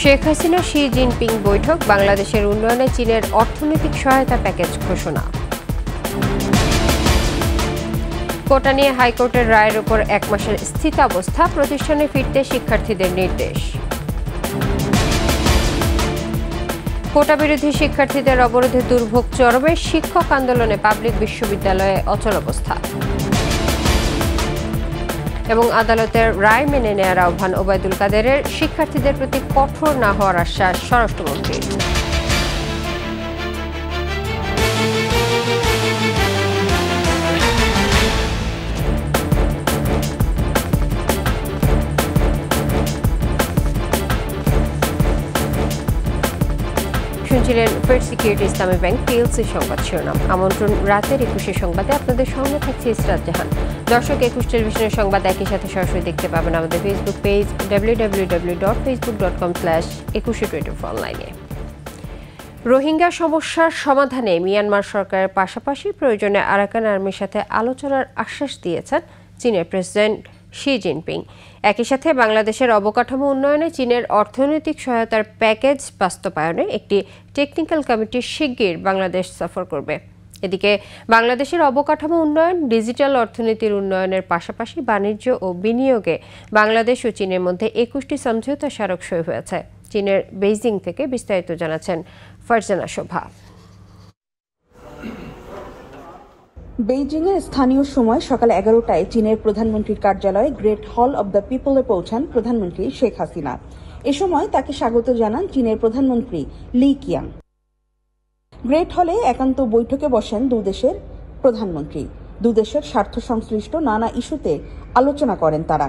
Sheikh Hasina Xi Jinping বৈঠক, বাংলাদেশের উন্নয়নে চীনের অর্থনৈতিক সহায়তা প্যাকেজ ঘোষণা। কোটা নিয়ে হাইকোর্টের রায়ের উপর 1 মাসের স্থিতাবস্থা, প্রতিষ্ঠানে ফিরতে শিক্ষার্থীদের নির্দেশ। কোটা বিরোধী শিক্ষার্থীদের অবরোধে দুর্ভোগ চরমে, শিক্ষক আন্দোলনে পাবলিক বিশ্ববিদ্যালয়ে অচলাবস্থা। এবং আদালতের রায় মেনে নেওয়ার আহ্বান ওবায়দুল কাদেরের, শিক্ষার্থীদের প্রতি কঠোর না হওয়ার আশ্বাস স্বরাষ্ট্রমন্ত্রীর। শুনছিলেন ফেড সিকিউরিটি ইসলামী ব্যাংক পিএলসি সংবাদ শিরোনাম। আমন্ত্রণ রাতের 21 সংবাদে, আপনাদের সঙ্গে থাকছে ইসরাত জাহান। দর্শক, 21 টেলিভিশনের সংবাদ একই সাথে সরাসরি দেখতে পাবেন আমাদের ফেসবুক পেজ www.facebook.com/2124 অনলাইনে। রোহিঙ্গা সমস্যার সমাধানে মিয়ানমার সরকারের পাশাপাশি প্রয়োজনে আরাকান আর্মির সাথে আলোচনার আশ্বাস দিয়েছেন চীনের প্রেসিডেন্ট শি জিনপিং। একই সাথে বাংলাদেশের অবকাঠামো উন্নয়নে চীনের অর্থনৈতিক সহায়তার প্যাকেজ বাস্তবায়নে একটি টেকনিক্যাল কমিটি শিগগির বাংলাদেশ সফর করবে। এদিকে বাংলাদেশের অবকাঠামো উন্নয়ন, ডিজিটাল অর্থনীতির উন্নয়নের পাশাপাশি বাণিজ্য ও বিনিয়োগে বাংলাদেশ ও চীনের মধ্যে 21টি সমঝোতা স্মারক সই হয়েছে। চীনের বেইজিং থেকে বিস্তারিত জানাচ্ছেন ফারজানা শোভা। বেইজিংয়ের স্থানীয় সময় সকাল 11টায় চীনের প্রধানমন্ত্রীর কার্যালয়ে গ্রেট হল অব দ্য পিপলে পৌঁছান প্রধানমন্ত্রী শেখ হাসিনা। এ সময় তাকে স্বাগত জানান চীনের প্রধানমন্ত্রী লি কিয়াং। গ্রেট হলে একান্ত বৈঠকে বসেন দুদেশের প্রধানমন্ত্রী। দুদেশের স্বার্থ সংশ্লিষ্ট নানা ইস্যুতে আলোচনা করেন তারা।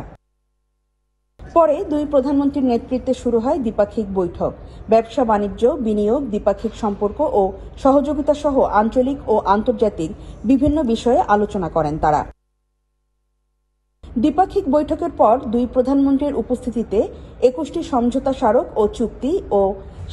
পরে দুই প্রধানমন্ত্রীর নেতৃত্বে শুরু হয় দ্বিপাক্ষিক বৈঠক। ব্যবসা বাণিজ্য, বিনিয়োগ, দ্বিপাক্ষিক সম্পর্ক ও সহযোগিতা সহ আঞ্চলিক ও আন্তর্জাতিক বিভিন্ন বিষয়ে আলোচনা করেন তারা। দ্বিপাক্ষিক বৈঠকের পর দুই প্রধানমন্ত্রীর উপস্থিতিতে 21টি সমঝোতা স্মারক ও চুক্তি ও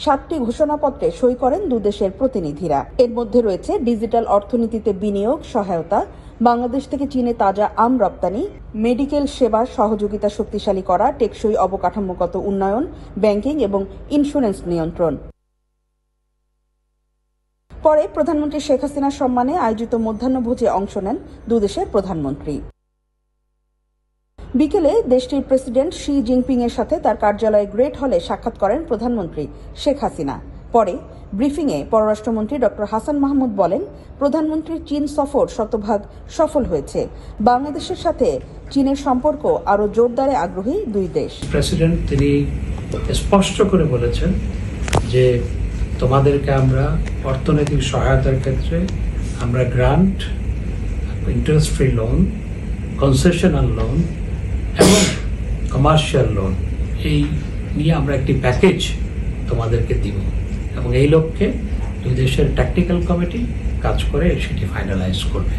7টি ঘোষণাপত্রে সই করেন দুদেশের প্রতিনিধিরা। এর মধ্যে রয়েছে ডিজিটাল অর্থনীতিতে বিনিয়োগ সহায়তা, বাংলাদেশ থেকে চীনে তাজা আম রপ্তানি, মেডিকেল সেবা সহযোগিতা শক্তিশালী করা, টেকসই অবকাঠামোগত উন্নয়ন, ব্যাংকিং এবং ইন্স্যুরেন্স নিয়ন্ত্রণ। পরে প্রধানমন্ত্রী শেখ হাসিনার সম্মানে আয়োজিত মধ্যাহ্নভোজে অংশ নেন দুদেশের প্রধানমন্ত্রী। বিকেলে দেশটির প্রেসিডেন্ট শি জিনপিং এর সাথে তার কার্যালয়ে গ্রেট হলে সাক্ষাৎ করেন প্রধানমন্ত্রী শেখ হাসিনা। পরে ব্রিফিংয়ে পররাষ্ট্রমন্ত্রী ডক্টর হাসান মাহমুদ বলেন, প্রধানমন্ত্রীর চীন সফর শতভাগ সফল হয়েছে। বাংলাদেশের সাথে চীনের সম্পর্ক আরো জোরদারে আগ্রহী দুই দেশ। প্রেসিডেন্ট তিনি স্পষ্ট করে বলেছেন যে তোমাদেরকে আমরা অর্থনৈতিক সহায়তার ক্ষেত্রে আমরা grant, interest free loan, concessional loan এবং কমার্শিয়াল লোন, এই নিয়ে আমরা একটি প্যাকেজ তোমাদেরকে দিব এবং এই লক্ষ্যে দুই দেশের টেকনিক্যাল কমিটি কাজ করে সেটি ফাইনালাইজ করবে।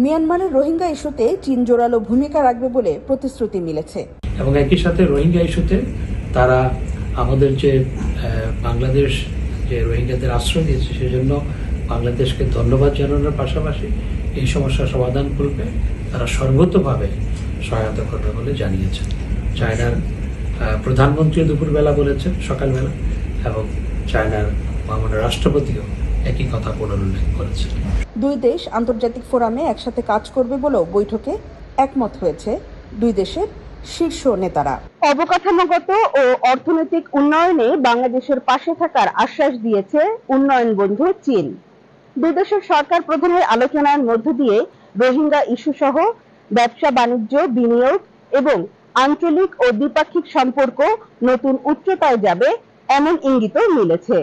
মিয়ানমারের রোহিঙ্গা ইস্যুতে চীন জোরালো ভূমিকা রাখবে বলে প্রতিশ্রুতি মিলেছে এবং একই সাথে রোহিঙ্গা ইস্যুতে তারা আমাদের যে বাংলাদেশ যে রোহিঙ্গাদের আশ্রয় দিয়েছে সেজন্য বাংলাদেশকে ধন্যবাদ জানানোর পাশাপাশি এই সমস্যার সমাধান করবে তারা সর্বতোভাবে সহায়তা করবে বলে জানিয়েছেন। চায়নার প্রধানমন্ত্রী দুপুরবেলা বলেছেন, সকালবেলা, এবং চায়নার মাননীয় রাষ্ট্রপতিও একই কথা পুনরুল্লেখ করেছেন। দুই দেশ আন্তর্জাতিক ফোরামে একসাথে কাজ করবে বলেও বৈঠকে একমত হয়েছে দুই দেশের শীর্ষ নেতারা। অবকাঠামোগত ও অর্থনৈতিক উন্নয়নে বাংলাদেশের পাশে থাকার আশ্বাস দিয়েছে উন্নয়ন বন্ধু চীন। দুই দেশের সরকার প্রধানের আলোচনার মধ্য দিয়ে রোহিঙ্গা ইস্যু সহ ব্যবসা বাণিজ্য, বিনিয়োগ এবং আঞ্চলিক ও দ্বিপাক্ষিক সম্পর্ক নতুন উচ্চতায় যাবে এমন ইঙ্গিতও মিলেছে।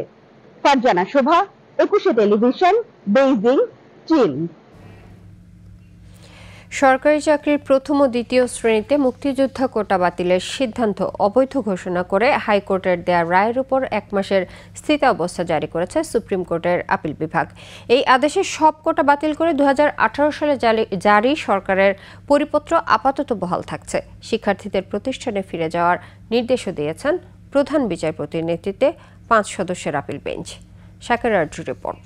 ফারজানা শোভা, 21 টেলিভিশন, বেইজিং, চীন। সরকারি চাকরির প্রথম ও দ্বিতীয় শ্রেণীতে মুক্তিযোদ্ধা কোটা বাতিলের সিদ্ধান্ত অবৈধ ঘোষণা করে হাইকোর্টের দেয়া রায়ের উপর 1 মাসের স্থিতাবস্থা জারি করেছে সুপ্রিম কোর্টের আপিল বিভাগ। এই আদেশে সব কোটা বাতিল করে 2018 সালে জারি সরকারের পরিপত্র আপাতত বহাল থাকছে। শিক্ষার্থীদের প্রতিষ্ঠানে ফিরে যাওয়ার নির্দেশও দিয়েছেন প্রধান বিচারপতির নেতৃত্বে 5 সদস্যের আপিল বেঞ্চ। শাকের আর্য রিপোর্ট।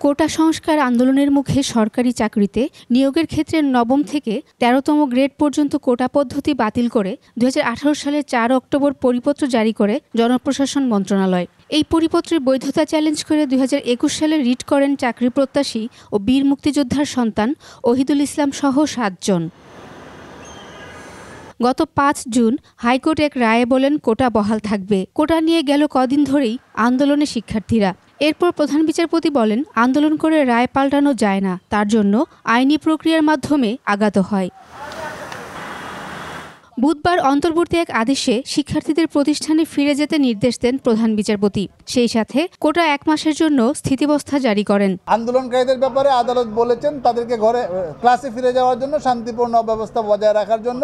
কোটা সংস্কার আন্দোলনের মুখে সরকারি চাকরিতে নিয়োগের ক্ষেত্রে নবম থেকে ১৩তম গ্রেড পর্যন্ত কোটা পদ্ধতি বাতিল করে ২০১৮ সালের ৪ অক্টোবর পরিপত্র জারি করে জনপ্রশাসন মন্ত্রণালয়। এই পরিপত্রের বৈধতা চ্যালেঞ্জ করে ২০২১ সালে রিট করেন চাকরি প্রত্যাশী ও বীর মুক্তিযোদ্ধার সন্তান ওহিদুল ইসলাম সহ ৭ জন। গত ৫ জুন হাইকোর্ট এক রায়ে বলেন কোটা বহাল থাকবে। কোটা নিয়ে গেল কদিন ধরেই আন্দোলনে শিক্ষার্থীরা। এরপর প্রধান বিচারপতি বলেন আন্দোলন করে রায় পাল্টানো যায় না, তার জন্য আইনি প্রক্রিয়ার মাধ্যমে আগাতে হয়। বুধবার অন্তর্বর্তী এক আদেশে শিক্ষার্থীদের প্রতিষ্ঠানে ফিরে যেতে নির্দেশ দেন প্রধান বিচারপতি। সেই সাথে কোটা ১ মাসের জন্য স্থিতাবস্থা জারি করেন। আন্দোলনকারীদের ব্যাপারে আদালত বলেছেন তাদেরকে ঘরে ক্লাসে ফিরে যাওয়ার জন্য শান্তিপূর্ণ অব্যবস্থা বজায় রাখার জন্য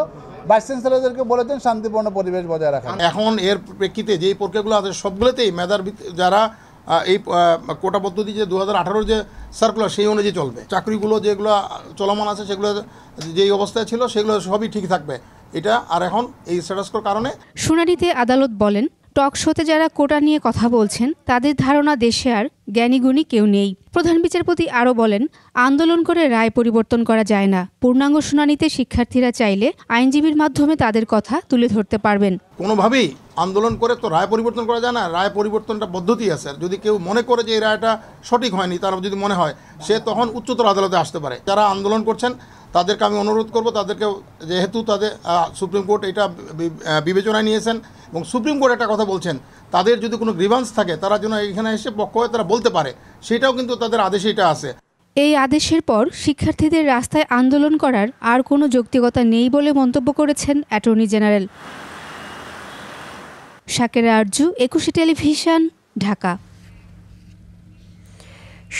ভাইস চ্যান্সেলরদেরকে বলেছেন শান্তিপূর্ণ পরিবেশ বজায় রাখা। এখন এর প্রেক্ষিতে যেই প্রক্রিয়াগুলো আছে সবগুলোতেই মেধার যারা এই কোটা পদ্ধতি যে ২০১৮ যে সার্কুলার সেই অনুযায়ী চলবে। চাকরিগুলো যেগুলো চলমান আছে সেগুলো যেই অবস্থায় ছিল সেগুলো সবই ঠিক থাকবে। এটা আর এখন এই স্ট্যাটাসকোর কারণে শুনানিতে আদালত বলেন টক শোতে যারা কোটা নিয়ে কথা বলছেন তাদের ধারণা দেশে আর জ্ঞানীগুণী কেউ নেই। প্রধান বিচারপতি আরও বলেন আন্দোলন করে রায় পরিবর্তন করা যায় না। পূর্ণাঙ্গ শুনানিতে শিক্ষার্থীরা চাইলে আইনজীবীর মাধ্যমে তাদের কথা তুলে ধরতে পারবেন। কোনোভাবেই আন্দোলন করে তো রায় পরিবর্তন করা যায় না। রায় পরিবর্তনটা পদ্ধতি আছে। যদি কেউ মনে করে যে এই রায়টা সঠিক হয়নি, তার যদি মনে হয় সে তখন উচ্চতর আদালতে আসতে পারে। যারা আন্দোলন করছেন তাদেরকে আমি অনুরোধ করব, তাদেরকে যেহেতু তাদের সুপ্রিম কোর্ট এটা বিবেচনায় নিয়েছেন এবং সুপ্রিম কোর্ট একটা কথা বলছেন, তাদের যদি কোনো গ্রিভান্স থাকে তারা যেন এখানে এসে পক্ষ হয়ে তারা বলতে পারে, সেটাও কিন্তু তাদের আদেশে এটা আছে। এই আদেশের পর শিক্ষার্থীদের রাস্তায় আন্দোলন করার আর কোনো যৌক্তিকতা নেই বলে মন্তব্য করেছেন attorney general. Shakera Arzu, ২১ television, Dhaka.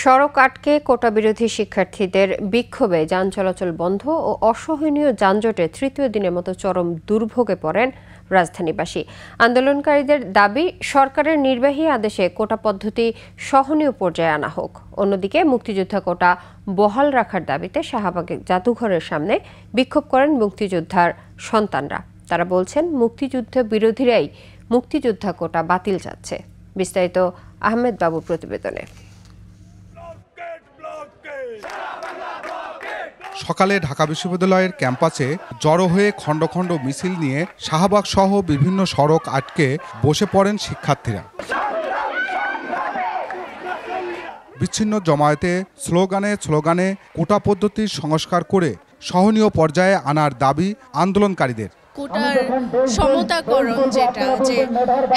সড়ক আটকে কোটা বিরোধী শিক্ষার্থীদের বিক্ষোভে যান চলাচল বন্ধ ও অসহনীয় যানজটে তৃতীয় দিনের মতো চরম দুর্ভোগে পড়েন রাজধানীবাসী। আন্দোলনকারীদের দাবি সরকারের নির্বাহী আদেশে কোটা পদ্ধতি সহনীয় পর্যায়ে আনা হোক। অন্যদিকে মুক্তিযোদ্ধা কোটা বহাল রাখার দাবিতে শাহবাগের জাদুঘরের সামনে বিক্ষোভ করেন মুক্তিযোদ্ধার সন্তানরা। তারা বলছেন মুক্তিযুদ্ধ বিরোধীরাই মুক্তিযোদ্ধা কোটা বাতিল চাচ্ছে। বিস্তারিত আহমেদ বাবুর প্রতিবেদনে। সকালে ঢাকা বিশ্ববিদ্যালয়ের ক্যাম্পাসে জড়ো হয়ে খণ্ড খণ্ড মিছিল নিয়ে শাহবাগ সহ বিভিন্ন সড়ক আটকে বসে পড়েন শিক্ষার্থীরা। বিচ্ছিন্ন জমায়েতে স্লোগানে কোটা পদ্ধতির সংস্কার করে সহনীয় পর্যায়ে আনার দাবি আন্দোলনকারীদের। কোটার সমতাকরণ যেটা যে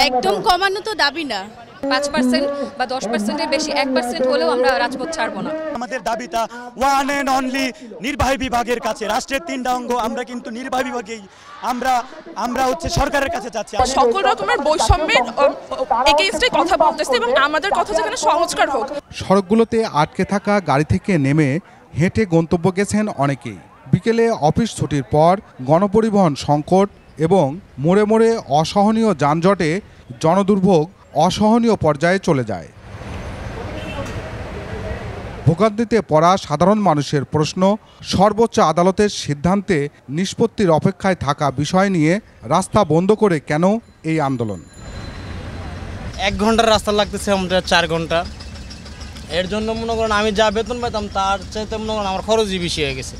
একদম কমানো তো দাবি না, ৫% বা 10%-এর বেশি 1% হলেও আমরা রাজপথ ছাড়বো না। আমাদের দাবিটা ওয়ান এন্ড অনলি নির্বাহী বিভাগের কাছে। রাষ্ট্রের ৩টা অঙ্গ, আমরা কিন্তু নির্বাহী বিভাগেই আমরা হচ্ছে সরকারের কাছে যাচ্ছি। সকল রকমের বৈষম্যের এগেইনস্টে কথা বলতেছে এবং আমাদের কথা যেখানে সংস্কার হোক। সড়কগুলোতে আটকে থাকা গাড়ি থেকে নেমে হেঁটে গন্তব্য গেছেন অনেকেই। বিকেলে অফিস ছুটির পর গণপরিবহন সংকট এবং মোড়ে মোড়ে অসহনীয় যানজটে জনদুর্ভোগ অসহনীয় পর্যায়ে চলে যায়। ভোগান্তিতে পড়া সাধারণ মানুষের প্রশ্ন, সর্বোচ্চ আদালতের সিদ্ধান্তে নিষ্পত্তির অপেক্ষায় থাকা বিষয় নিয়ে রাস্তা বন্ধ করে কেন এই আন্দোলন? 1 ঘন্টার রাস্তা লাগতেছে আমাদের 4 ঘন্টা। এর জন্য মনে করেন আমি যা বেতন পাইতাম তার চাইতে মনে করেন আমার খরচই বেশি হয়ে গেছে।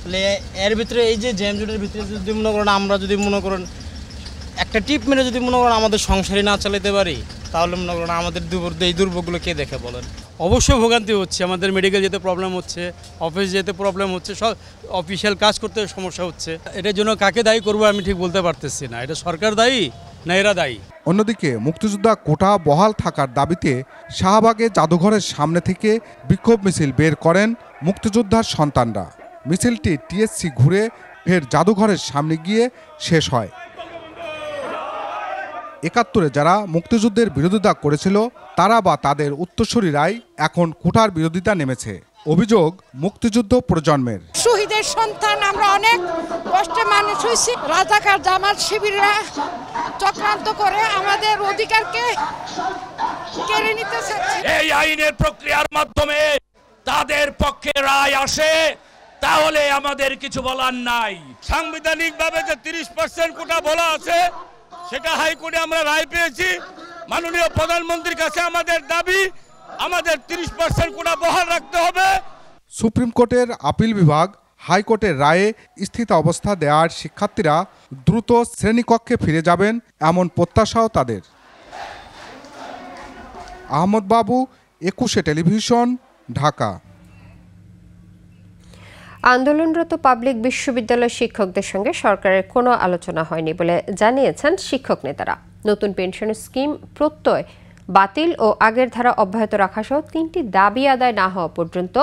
তাহলে এর ভিতরে এই যে জ্যামজটের ভিতরে যদি মনে করেন আমরা যদি মনে করেন একটা টিপ মেরে যদি মনে করেন আমাদের সংসারই না চালাতে পারি, তাহলে মনে করেন আমাদের এই দুর্ভোগগুলো কে দেখে বলেন? অবশ্যই ভোগান্তি হচ্ছে, আমাদের মেডিকেল যেতে প্রবলেম হচ্ছে, অফিস যেতে প্রবলেম হচ্ছে, সব অফিসিয়াল কাজ করতে সমস্যা হচ্ছে। এটার জন্য কাকে দায়ী করবো আমি ঠিক বলতে পারতেছি না। এটা সরকার দায়ী না এরা দায়ী? অন্যদিকে মুক্তিযোদ্ধা কোটা বহাল থাকার দাবিতে শাহবাগে জাদুঘরের সামনে থেকে বিক্ষোভ মিছিল বের করেন মুক্তিযোদ্ধার সন্তানরা। মিছিলটি টিএসসি ঘুরে ফের জাদুঘরের সামনে গিয়ে শেষ হয়। ৭১-এ যারা মুক্তিযুদ্ধের বিরোধিতা করেছিল তারা বা তাদের উত্তরসূরিরাই এখন কোটার বিরোধিতা নেমেছে। অভিযোগ মুক্তিযুদ্ধ প্রজন্মের। শহীদের সন্তান আমরা অনেক কষ্টে মানুষ হয়েছি। রাজাকার জামাত শিবিররা চক্রান্ত করে আমাদের অধিকারকে কেড়ে নিতে চাচ্ছে। এই আইনের প্রক্রিয়ার মাধ্যমে তাদের পক্ষে রায় আসে, তাহলে আমাদের কিছু বলার নাই। সাংবিধানিকভাবে যে 30% কোটা বলা আছে সেটা হাইকোর্টে আমরা রায় পেয়েছি। মাননীয় প্রধানমন্ত্রীর কাছে আমাদের দাবি আমাদের 30% কোটা বহাল রাখতে হবে। সুপ্রিম কোর্টের আপিল বিভাগ হাইকোর্টের রায়ে স্থিতাবস্থা দেওয়ার শিক্ষার্থীরা দ্রুত শ্রেণীকক্ষে ফিরে যাবেন এমন প্রত্যাশাও তাদের। আহমদ বাবু, 21 টেলিভিশন, ঢাকা। আন্দোলনরত পাবলিক বিশ্ববিদ্যালয় শিক্ষকদের সঙ্গে সরকারের কোনো আলোচনা হয়নি বলে জানিয়েছেন শিক্ষক নেতারা। নতুন পেনশন স্কিম প্রত্যয় বাতিল ও আগের ধারা অব্যাহত রাখা সহ 3টি দাবি আদায় না হওয়া পর্যন্ত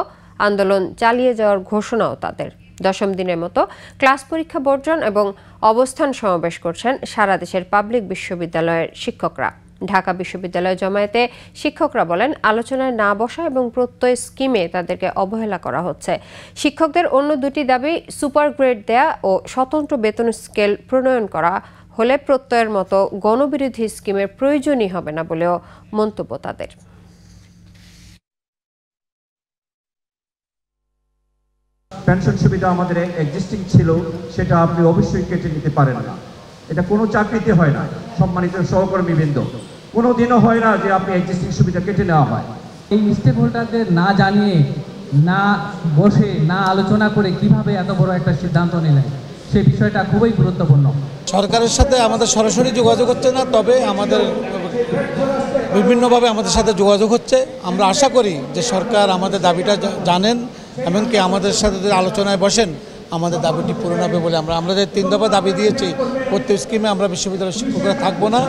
আন্দোলন চালিয়ে যাওয়ার ঘোষণাও তাদের। 10ম দিনের মতো ক্লাস পরীক্ষা বর্জন এবং অবস্থান সমাবেশ করছেন সারা দেশের পাবলিক বিশ্ববিদ্যালয়ের শিক্ষকরা। ঢাকা বিশ্ববিদ্যালয় জমায়েতে শিক্ষকরা বলেন, আলোচনায় না বসা এবং প্রত্যয় স্কিমে তাদেরকে অবহেলা করা হচ্ছে। শিক্ষকদের অন্য দুটি দাবি সুপার গ্রেড দেয়া ও স্বতন্ত্র বেতন স্কেল প্রণয়ন করা হলে প্রত্যয়ের মতো গণবিরোধী স্কিমের প্রয়োজনই হবে না বলেও মন্তব্য তাদের। পেনশন সুবিধা আমাদের এক্সিস্টিং ছিল, সেটা আপনি অবশ্যই কেটে নিতে পারেন না। এটা কোনো চাকরিতে হয় না। সম্মানিত সহকর্মীবৃন্দ, কোনো দিনও হয় না যে আপনি এক্সিস্টিং সুবিধা কেটে নেওয়া হয়। এই স্টেক হোল্ডারদের না জানিয়ে, না বসে, না আলোচনা করে কিভাবে এত বড় একটা সিদ্ধান্ত নিলেন, সেই বিষয়টা খুবই গুরুত্বপূর্ণ। সরকারের সাথে আমাদের সরাসরি যোগাযোগ হচ্ছে না, তবে আমাদের বিভিন্নভাবে আমাদের সাথে যোগাযোগ হচ্ছে। আমরা আশা করি যে সরকার আমাদের দাবিটা জানেন, এমনকি আমাদের সাথে যদি আলোচনায় বসেন আমাদের দাবিটি পূরণ হবে বলে আমরা যে 3 দফা দাবি দিয়েছি, প্রত্যেক স্কিমে আমরা বিশ্ববিদ্যালয়ের শিক্ষকরা থাকবো না।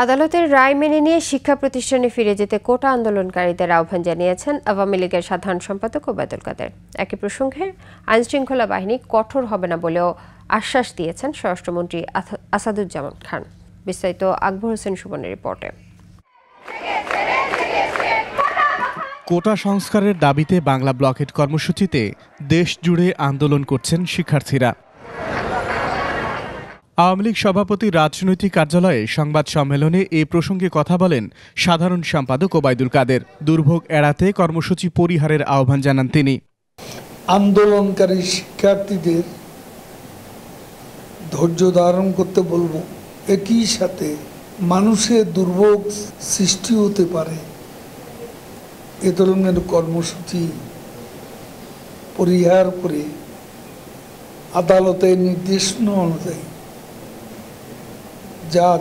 আদালতের রায় মেনে নিয়ে শিক্ষা প্রতিষ্ঠানে ফিরে যেতে কোটা আন্দোলনকারীদের আহ্বান জানিয়েছেন আওয়ামী লীগের সাধারণ সম্পাদক ওবায়দুল কাদের। একই প্রসঙ্গে আইনশৃঙ্খলা বাহিনী কঠোর হবে না বলেও আশ্বাস দিয়েছেন স্বরাষ্ট্রমন্ত্রী আসাদুজ্জামান খান। বিস্তারিত আকবর হোসেন সুবর্ণের রিপোর্টে। কোটা সংস্কারের দাবিতে বাংলা ব্লকেট কর্মসূচিতে দেশ জুড়ে আন্দোলন করছেন শিক্ষার্থীরা। আওয়ামী লীগ সভাপতি রাজনৈতিক কার্যালয়ে সংবাদ সম্মেলনে এ প্রসঙ্গে কথা বলেন সাধারণ সম্পাদক ওবায়দুল কাদের। দুর্ভোগ এড়াতে কর্মসূচি পরিহারের আহ্বান জানান তিনি। আন্দোলনকারী শিক্ষার্থীদের ধৈর্য ধারণ করতে বলবো। একই সাথে মানুষের দুর্ভোগ সৃষ্টি হতে পারে, এ ধরনের কর্মসূচি পরিহার করে আদালতের নির্দেশনা অনুযায়ী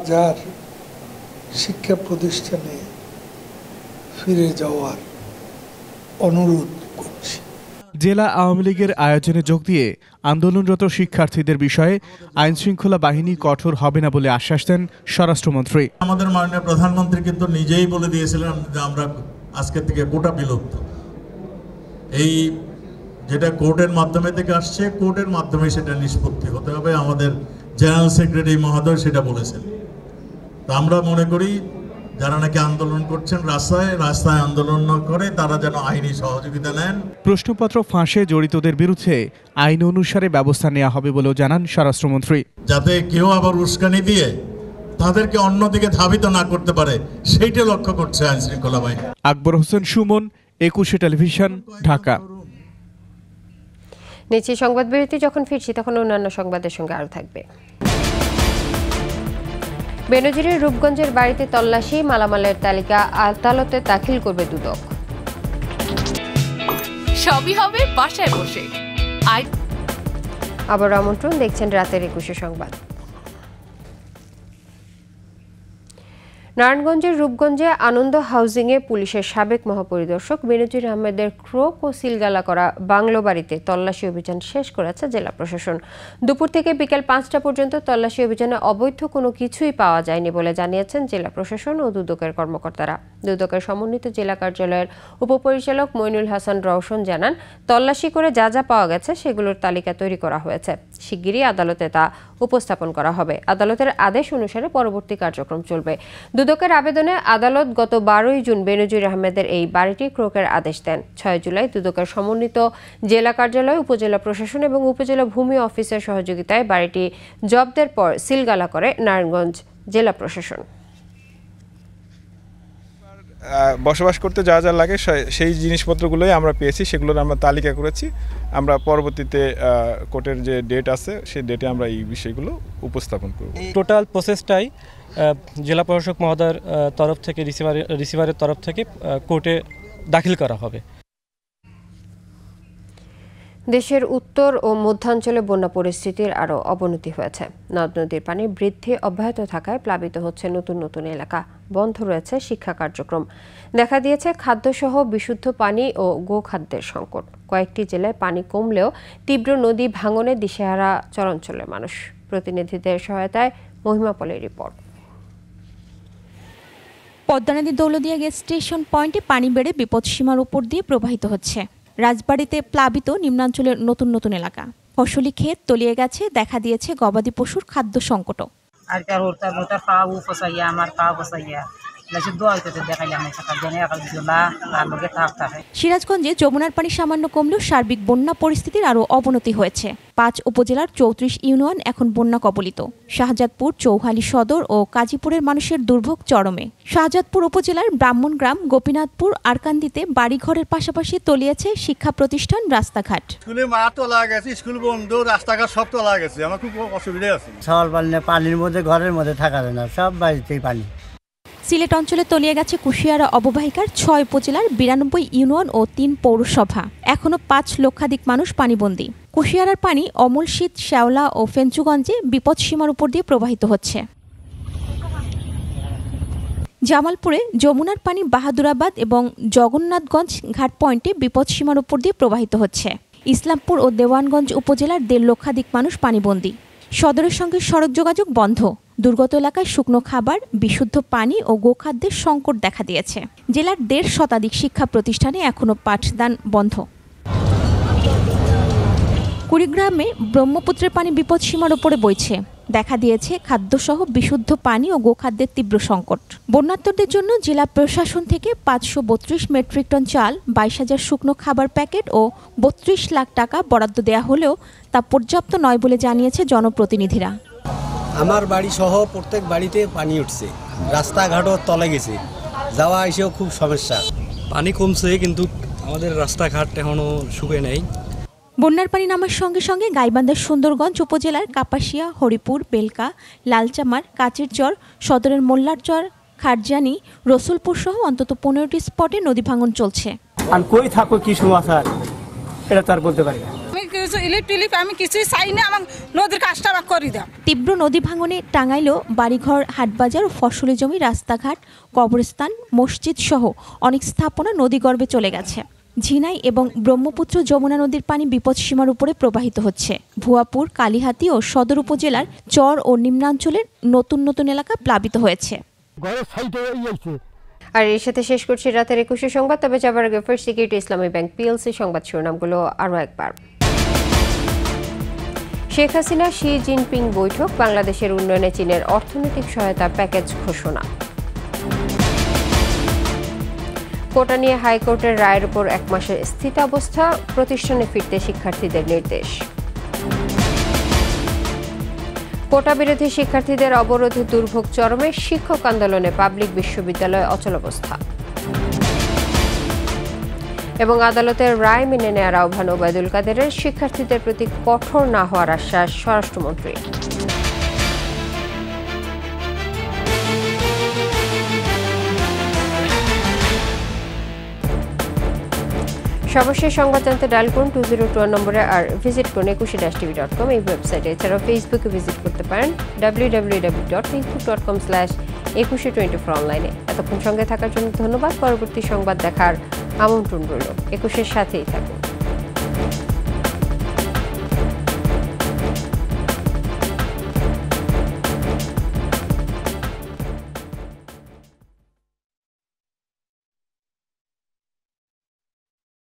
যার শিক্ষা প্রতিষ্ঠানে ফিরে যাওয়ার অনুরোধ করছি। জেলা আওয়ামী লীগের আয়োজনে যোগ দিয়ে আন্দোলনরত শিক্ষার্থীদের বিষয়ে আইনশৃঙ্খলা বাহিনী কঠোর হবে না বলে আশ্বাস দেন স্বরাষ্ট্রমন্ত্রী। আমাদের মাননীয় প্রধানমন্ত্রী কিন্তু নিজেই বলে দিয়েছিলেন যে আমরা আজকে থেকে কোটা বিলুপ্ত। এই যেটা কোর্টের মাধ্যমে থেকে আসছে, কোর্টের মাধ্যমে সেটা নিষ্পত্তি হতে হবে। আমাদের জেনারেল সেক্রেটারি মহোদয় সেটা বলেছেন। তা আমরা মনে করি যারা নাকি আন্দোলন করছেন রাস্তায় আন্দোলন না করে তারা যেন আইনি সহযোগিতা নেন। প্রশ্নপত্র ফাঁসে জড়িতদের বিরুদ্ধে আইন অনুসারে ব্যবস্থা নেওয়া হবে বলেও জানান স্বরাষ্ট্রমন্ত্রী। যাতে কেউ আবার উস্কানি দিয়ে তাদেরকে অন্যদিকে ধাবিত না করতে পারে, সেইটা লক্ষ্য করছে আইন শৃঙ্খলা বাহিনী। আকবর হোসেন সুমন, 21 টেলিভিশন, ঢাকা। নিচে সংবাদ বিরতি, যখন ফিরছি তখন অন্যান্য সংবাদের সঙ্গে আরও থাকবে। বেনজিরের রূপগঞ্জের বাড়িতে তল্লাশি, মালামালের তালিকা আদালতে দাখিল করবে দুদক। সবই হবে বাসায় বসে। আবার আমন্ত্রণ, দেখছেন রাতের 21 সংবাদ। নারায়ণগঞ্জের রূপগঞ্জে আনন্দ হাউজিংয়ে পুলিশের সাবেক মহাপরিদর্শক বেনজির আহমেদের ক্রোক ও সিলগালা করা বাংলো বাড়িতে তল্লাশি অভিযান শেষ করেছে জেলা প্রশাসন। দুপুর থেকে বিকেল 5টা পর্যন্ত তল্লাশি অভিযানে অবৈধ কোনো কিছুই পাওয়া যায়নি বলে জানিয়েছেন জেলা প্রশাসন ও দুদকের কর্মকর্তারা। দুদকের সমন্বিত জেলা কার্যালয়ের উপপরিচালক মইনুল হাসান রওশন জানান, তল্লাশি করে যা যা পাওয়া গেছে সেগুলোর তালিকা তৈরি করা হয়েছে। শিগগিরই আদালতে তা উপস্থাপন করা হবে। আদালতের আদেশ অনুসারে পরবর্তী কার্যক্রম চলবে। দুদকের আবেদনে আদালত গত 12ই জুন বেনজির আহমেদের এই বাড়িটি ক্রোকের আদেশ দেন। 6 জুলাই দুদকের সমন্বিত জেলা কার্যালয়, উপজেলা প্রশাসন এবং উপজেলা ভূমি অফিসের সহযোগিতায় বাড়িটি জব্দের পর সিলগালা করে নারায়ণগঞ্জ জেলা প্রশাসন। বসবাস করতে যা যা লাগে সেই জিনিসপত্রগুলোই আমরা পেয়েছি, সেগুলোর আমরা তালিকা করেছি। আমরা পরবর্তীতে কোর্টের যে ডেট আছে সেই ডেটে আমরা এই বিষয়গুলো উপস্থাপন করব। টোটাল প্রসেসটাই জেলা প্রশাসক মহোদয়ের তরফ থেকে রিসিভারের তরফ থেকে কোর্টে দাখিল করা হবে। দেশের উত্তর ও মধ্যাঞ্চলে বন্যা পরিস্থিতির আরও অবনতি হয়েছে। নদ নদীর পানি বৃদ্ধি অব্যাহত থাকায় প্লাবিত হচ্ছে নতুন নতুন এলাকা, বন্ধ রয়েছে শিক্ষা কার্যক্রম, দেখা দিয়েছে খাদ্যসহ বিশুদ্ধ পানি ও গোখাদ্যের সংকট। কয়েকটি জেলায় পানি কমলেও তীব্র নদী ভাঙনে দিশেহারা চরাঞ্চলের মানুষ। প্রতিনিধিদের সহায়তায় মহিমা পলের রিপোর্ট। পদ্মা নদীর দৌলদিয়া গ্যাস স্টেশন পয়েন্টে পানি বেড়ে বিপদসীমার উপর দিয়ে প্রবাহিত হচ্ছে। রাজবাড়িতে প্লাবিত নিম্নাঞ্চলের নতুন নতুন এলাকা, ফসলি ক্ষেত তলিয়ে গেছে, দেখা দিয়েছে গবাদি পশুর খাদ্য সংকটও। সিরাজগঞ্জে যমুনার পানি সামান্য কমলেও সার্বিক বন্যা পরিস্থিতির আরও অবনতি হয়েছে। 5 উপজেলার 34 ইউনিয়ন এখন বন্যা কবলিত। শাহজাদপুর, চৌহালি সদর ও কাজীপুরের মানুষের দুর্ভোগ চরমে। শাহজাদপুর উপজেলার ব্রাহ্মণগ্রাম, গোপীনাথপুর, আরকান্দিতে বাড়িঘরের পাশাপাশি তলিয়েছে শিক্ষা প্রতিষ্ঠান, রাস্তাঘাট। স্কুলে মাঠ তোলা গেছে, স্কুল বন্ধ, রাস্তাঘাট সব তোলা গেছে। আমার খুব অসুবিধা আছে। সকাল পানির মধ্যে ঘরের মধ্যে থাকা যায় না, সব বাড়িতেই পানি। সিলেট অঞ্চলে তলিয়ে গেছে কুশিয়ারা অববাহিকার 6 উপজেলার 92 ইউনিয়ন ও 3 পৌরসভা। এখনো 5 লক্ষাধিক মানুষ পানিবন্দী। কুশিয়ারার পানি অমলশীত, শেওলা ও ফেঞ্চুগঞ্জে বিপদসীমার উপর দিয়ে প্রবাহিত হচ্ছে। জামালপুরে যমুনার পানি বাহাদুরাবাদ এবং জগন্নাথগঞ্জ ঘাট পয়েন্টে বিপদসীমার উপর দিয়ে প্রবাহিত হচ্ছে। ইসলামপুর ও দেওয়ানগঞ্জ উপজেলার 1.5 লক্ষাধিক মানুষ পানিবন্দী। সদরের সঙ্গে সড়ক যোগাযোগ বন্ধ। দুর্গত এলাকায় শুকনো খাবার, বিশুদ্ধ পানি ও গোখাদ্যের সংকট দেখা দিয়েছে। জেলার 1.5 শতাধিক শিক্ষা প্রতিষ্ঠানে এখনও পাঠদান বন্ধ। কুড়িগ্রামে ব্রহ্মপুত্রের পানি বিপদসীমার উপরে বইছে, দেখা দিয়েছে খাদ্যসহ বিশুদ্ধ পানি ও গোখাদ্যের তীব্র সংকট। বন্যার্তদের জন্য জেলা প্রশাসন থেকে 532 মেট্রিক টন চাল, 22,000 শুকনো খাবার প্যাকেট ও 32 লাখ টাকা বরাদ্দ দেওয়া হলেও তা পর্যাপ্ত নয় বলে জানিয়েছে জনপ্রতিনিধিরা। আমার বাড়ি সহ প্রত্যেক বাড়িতে পানি উঠছে, রাস্তাঘাটও তলে গেছে, যাওয়া এসেও খুব সমস্যা। পানি কমছে কিন্তু আমাদের রাস্তাঘাট এখনো শুকিয়ে নেই। বন্যার পানি নামার সঙ্গে সঙ্গে গাইবান্ধার সুন্দরগঞ্জ উপজেলার কাপাসিয়া, হরিপুর, বেলকা, লালচামার, কাচিরচর, সদরের মোল্লারচর, খারজানি, রসুলপুর সহ অন্তত 15টি স্পটে নদী ভাঙন চলছে। আর কই থাকো কি সমাচার এটা তার বলতে পারি না। আমি কিছুই চাই না, আমার নদীর কাজটা করে দাও। তীব্র নদী ভাঙনে টাঙ্গাইলেও বাড়িঘর, হাটবাজার ও ফসলি জমি, রাস্তাঘাট, কবরস্থান, মসজিদ সহ অনেক স্থাপনা নদীগর্ভে চলে গেছে। ঝিনাই এবং ব্রহ্মপুত্র যমুনা নদীর পানি বিপদসীমার উপরে প্রবাহিত হচ্ছে। ভুয়াপুর, কালিহাতী ও সদর উপজেলার চর ও নিম্নাঞ্চলের নতুন নতুন এলাকা প্লাবিত হয়েছে। আর এর সাথে শেষ করছি রাতের 21 সংবাদ। তবে যাবার আগে ফার্স্ট সিকিউরিটি ইসলামী ব্যাংক পিএলসি সংবাদ শিরোনামগুলো আরও একবার। শেখ হাসিনা শি জিনপিং বৈঠক, বাংলাদেশের উন্নয়নে চীনের অর্থনৈতিক সহায়তা প্যাকেজ ঘোষণা। কোটা নিয়ে হাইকোর্টের রায়ের উপর 1 মাসের স্থিতাবস্থা, প্রতিষ্ঠানে ফিরতে শিক্ষার্থীদের নির্দেশ। কোটা বিরোধী শিক্ষার্থীদের অবরোধে দুর্ভোগ চরমে, শিক্ষক আন্দোলনে পাবলিক বিশ্ববিদ্যালয়ে অচলাবস্থা। এবং আদালতের রায় মেনে নেওয়ার আহ্বান ওবায়দুল কাদেরের, শিক্ষার্থীদের প্রতি কঠোর না হওয়ার আশ্বাস স্বরাষ্ট্রমন্ত্রী। সর্বশেষ সংবাদ জানতে ডায়াল করুন 2021 নম্বরে, আর ভিজিট করুন 21-tv.com এই ওয়েবসাইটে। এছাড়াও ফেসবুকে ভিজিট করতে পারেন www.facebook.com/2124 অনলাইনে। এতক্ষণ সঙ্গে থাকার জন্য ধন্যবাদ। পরবর্তী সংবাদ দেখার আমন্ত্রণ রইল। 21-এর সাথেই থাকুন।